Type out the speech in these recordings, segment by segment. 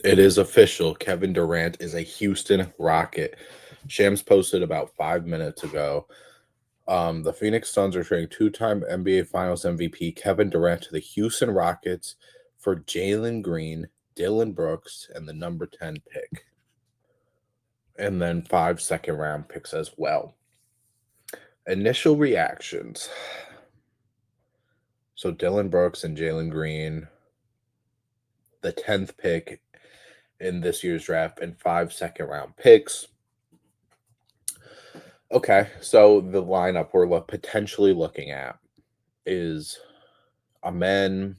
It is official. Kevin Durant is a Houston Rocket. Shams posted about 5 minutes ago. The Phoenix Suns are trading two-time NBA Finals MVP Kevin Durant to the Houston Rockets for Jalen Green, Dylan Brooks, and the number 10 pick. And then 5 second-round picks as well. Initial reactions. So Dylan Brooks and Jalen Green, the 10th pick in this year's draft, and 5 second-round picks. Okay, so the lineup we're potentially looking at is a men,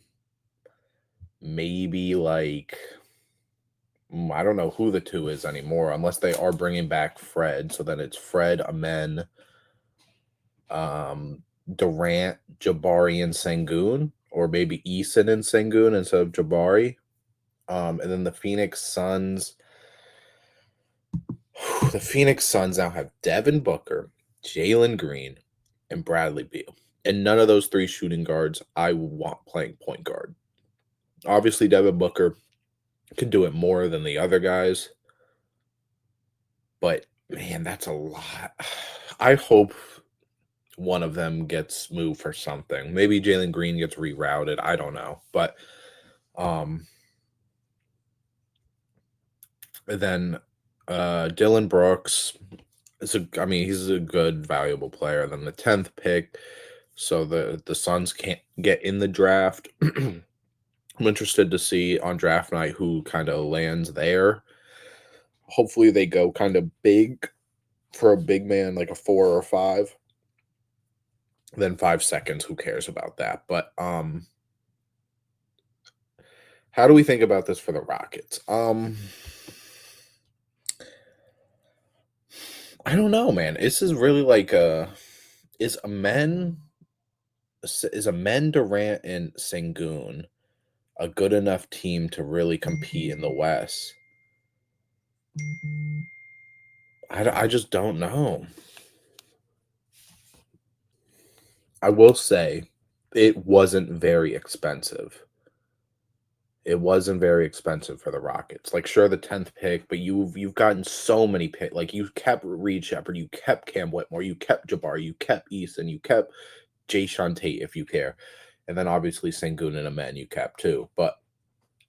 maybe like I don't know who the two is anymore, unless they are bringing back Fred. So then it's Fred, Amen, um, Durant, Jabari, and Sengun, or maybe Eason and Sengun instead of Jabari. And then the Phoenix Suns. The Phoenix Suns now have Devin Booker, Jalen Green, and Bradley Beal. And none of those three shooting guards I want playing point guard. Obviously, Devin Booker can do it more than the other guys. But man, that's a lot. I hope one of them gets moved for something. Maybe Jalen Green gets rerouted. I don't know. But then Dylan Brooks he's a good, valuable player. Then the 10th pick. So the Suns can't get in the draft. I'm interested to see on draft night who kind of lands there. Hopefully they go kind of big for a big man, like a 4 or 5. Then 5 seconds, who cares about that? But how do we think about this for the Rockets? I don't know, man. This is really like is a men Durant and Sengun a good enough team to really compete in the West? I just don't know. I will say it wasn't very expensive. It wasn't very expensive for the Rockets. Like, sure, the 10th pick, but you've gotten so many pick. Like, you kept Reed Shepard, you kept Cam Whitmore, you kept Jabari, you kept Easton, you kept Jayshawn Tate, if you care, and then obviously Sengun and Amen you kept too. But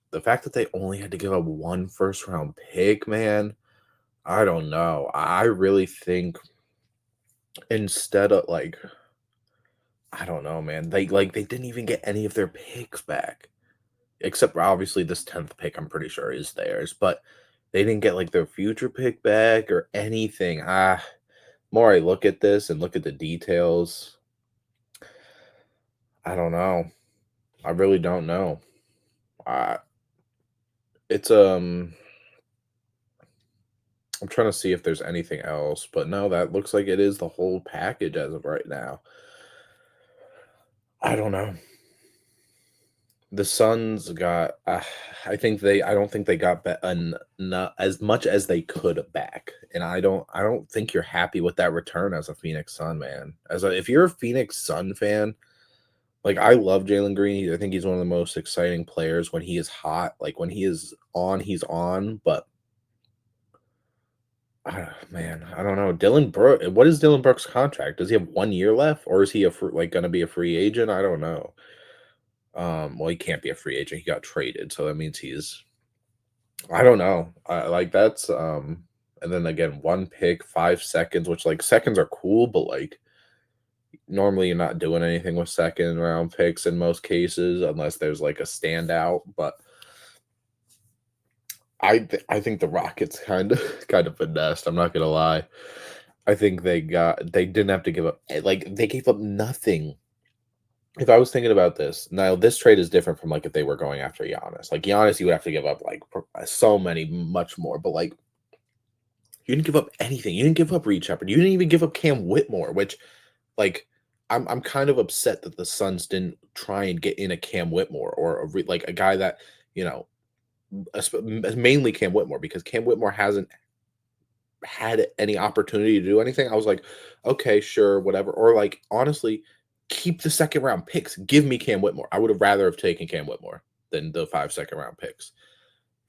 the fact that they only had to give up one first round pick, man, I don't know. I really think instead of like, I don't know, man. They didn't even get any of their picks back. Except for obviously this 10th pick, I'm pretty sure is theirs, but they didn't get like their future pick back or anything. More I look at this and look at the details, I don't know. I really don't know. Uh it's I'm trying to see if there's anything else, but no, that looks like it is the whole package as of right now. I don't know. The Suns got, I don't think they got not as much as they could back, and I don't think you're happy with that return as a Phoenix Sun man. If you're a Phoenix Sun fan, like I love Jalen Green. I think he's one of the most exciting players when he is hot. Like when he is on, he's on. But man, I don't know. Dylan Brooks. What is Dylan Brooks' contract? Does he have 1 year left, or is he like going to be a free agent? I don't know. Well, he can't be a free agent. He got traded, so that means he's. I don't know. Like that's and then again, one pick, 5 seconds, which like seconds are cool, but like normally you're not doing anything with second round picks in most cases unless there's like a standout. But I think the Rockets kind of finessed. I'm not gonna lie. I think they didn't have to give up like they gave up nothing. If I was thinking about this, now this trade is different from like if they were going after Giannis. Like Giannis, you would have to give up like so many, much more. But like you didn't give up anything. You didn't give up Reed Shepard. You didn't even give up Cam Whitmore, which like I'm kind of upset that the Suns didn't try and get in a Cam Whitmore or like a guy that you know mainly Cam Whitmore because Cam Whitmore hasn't had any opportunity to do anything. I was like, okay, sure, whatever. Or like honestly, keep the second round picks. Give me Cam Whitmore. I would have rather have taken Cam Whitmore than the 5 second round picks.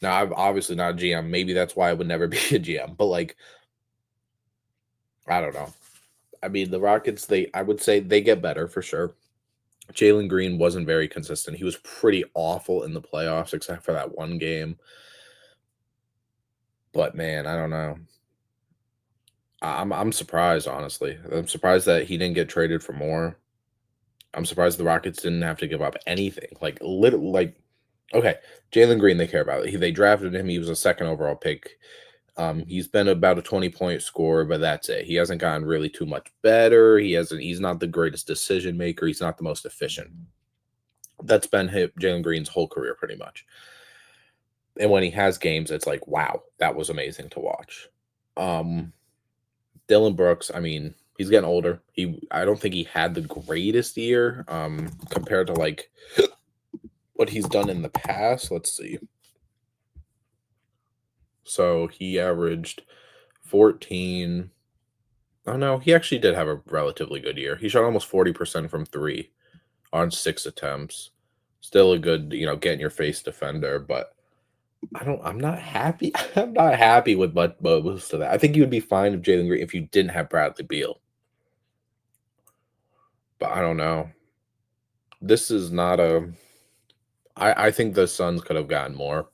Now, I'm obviously not a GM. Maybe that's why I would never be a GM. But like, I don't know. I mean, the Rockets, I would say they get better for sure. Jalen Green wasn't very consistent. He was pretty awful in the playoffs, except for that one game. But man, I don't know. I'm surprised, honestly. I'm surprised that he didn't get traded for more. I'm surprised the Rockets didn't have to give up anything. Like little, like okay, Jalen Green, they care about. They drafted him. He was a second overall pick. He's been about a 20-point scorer, but that's it. He hasn't gotten really too much better. He's not the greatest decision maker. He's not the most efficient. That's been Jalen Green's whole career, pretty much. And when he has games, it's like, wow, that was amazing to watch. Um, Dylan Brooks, I mean, he's getting older. I don't think he had the greatest year compared to like what he's done in the past. Let's see. So he averaged 14. Oh no, he actually did have a relatively good year. He shot almost 40% from three on 6 attempts. Still a good, get in your face defender, but I'm not happy. I'm not happy with most of that. I think you would be fine if Jalen Green if you didn't have Bradley Beal. But I don't know. This is not a I think the Suns could have gotten more.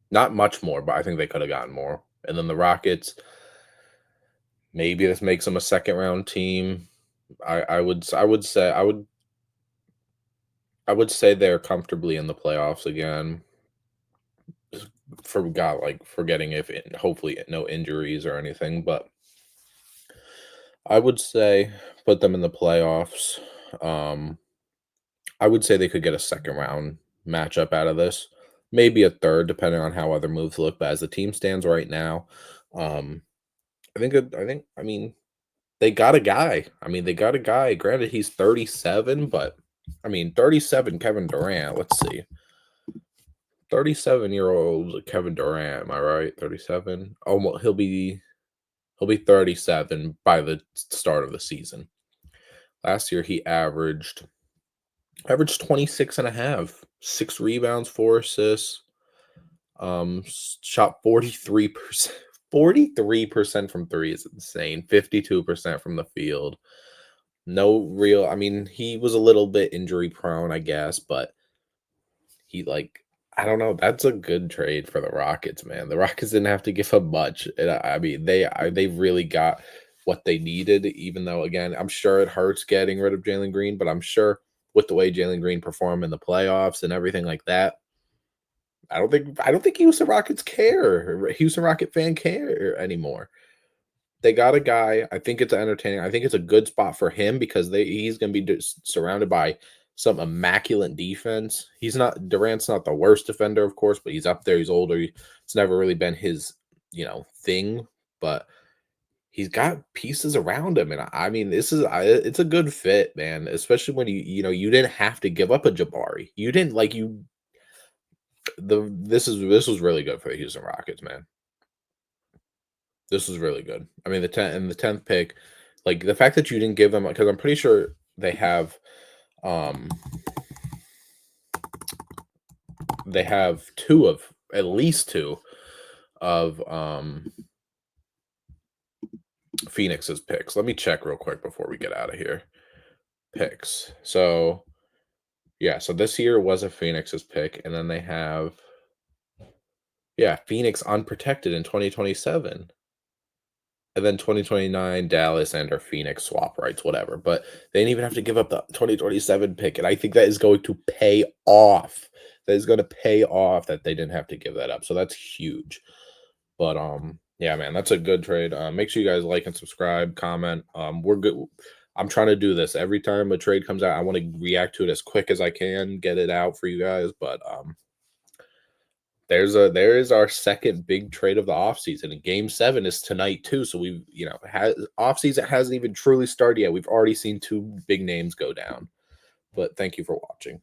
Not much more, but I think they could have gotten more. And then the Rockets, maybe this makes them a second round team. I would say they're comfortably in the playoffs again. Forgot like forgetting if hopefully no injuries or anything, but I would say put them in the playoffs. Um, I would say they could get a second round matchup out of this, maybe a third, depending on how other moves look. But as the team stands right now, um, I mean, they got a guy. I mean, they got a guy. Granted, he's 37, but I mean, 37 Kevin Durant. Let's see. 37-year-old Kevin Durant, am I right? 37? Oh, well, he'll be 37 by the start of the season. Last year he averaged 26 and a half, 6 rebounds, 4 assists, shot 43%. 43% from 3 is insane. 52% from the field. No real I mean, he was a little bit injury prone, I guess, but he like I don't know. That's a good trade for the Rockets, man. The Rockets didn't have to give up much. And I mean, they really got what they needed. Even though, again, I'm sure it hurts getting rid of Jalen Green, but I'm sure with the way Jalen Green performed in the playoffs and everything like that, I don't think Houston Rockets care. Houston Rocket fan care anymore. They got a guy. I think it's entertaining. I think it's a good spot for him because he's going to be surrounded by some immaculate defense. Durant's not the worst defender, of course, but he's up there. He's older. It's never really been his, thing, but he's got pieces around him, and I mean, it's a good fit, man. Especially when you didn't have to give up a Jabari. You didn't like you. This was really good for the Houston Rockets, man. This was really good. I mean, the 10th pick, like the fact that you didn't give them because I'm pretty sure um they have two of at least two of Phoenix's picks. Let me check real quick before we get out of here. Picks. So yeah, so this year was a Phoenix's pick, and then they have Phoenix unprotected in 2027. And then 2029, Dallas and or Phoenix swap rights, whatever. But they didn't even have to give up the 2027 pick. And I think that is going to pay off. That is going to pay off that they didn't have to give that up. So that's huge. But yeah, man, that's a good trade. Make sure you guys like and subscribe, comment. We're good. I'm trying to do this every time a trade comes out. I want to react to it as quick as I can, get it out for you guys. But there is our second big trade of the offseason, and game 7 is tonight too. So we've offseason hasn't even truly started yet. We've already seen two big names go down. But thank you for watching.